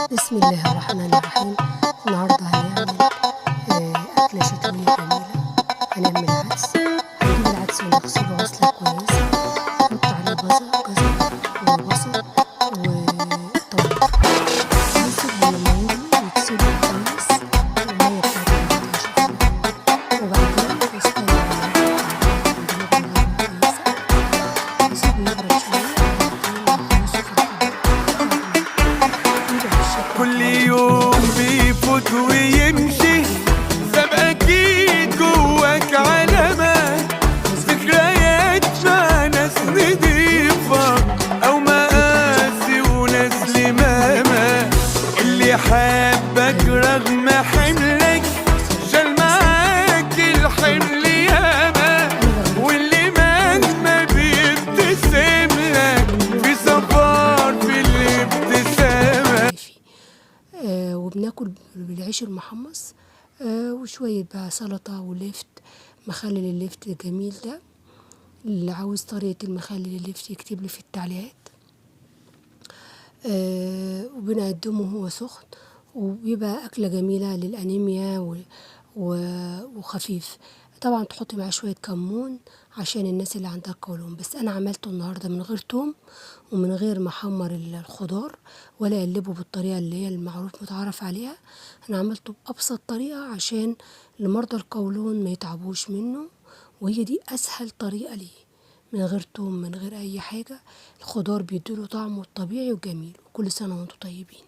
بسم الله الرحمن الرحيم. النهارده هنعمل أكلة شتوية جميلة. هنعمل عدس. هنجيب العدس ونغسله غسلة كويسة، نحط عليه جزر وبصل وطماطم، ونسيبهم لما يغلوا ويتسلقوا كويس والمية بتاعتهم تنشف، وبعدين نستنى على نقلبه كويسة، نسيبه يبرد شوية، وبعدين نحمصه في الخلاط. يبقى بالشكل كل الطعام يوم بيفوت ويمشي، ساب اكيد جواك علامات، ذكريات مع ناس نضيفة او مقاسي وناس لمامة. اللي حبك رغم حملك شال معاك الحمل ياما، واللي مهما بيبتسم لك في سفر في الابتسامة. وبناكل بالعيش المحمص، وشوية بقى سلطة ولفت مخلل. اللفت جميل ده، اللي عاوز طريقة المخلل اللفت يكتب لي في التعليقات. وبنقدمه هو سخن، وبيبقى أكلة جميلة للأنيميا وخفيف. طبعا تحطي معاه شوية كمون عشان الناس اللي عندها قولون. بس أنا عملته النهاردة من غير توم ومن غير ما أحمر الخضار ولا أقلبه بالطريقة اللي هي المعروف متعارف عليها. أنا عملته بأبسط طريقة عشان لمرضى القولون ما يتعبوش منه، وهي دي أسهل طريقة ليه، من غير توم من غير أي حاجة. الخضار بيديله طعمه الطبيعي وجميل. وكل سنة وانتم طيبين.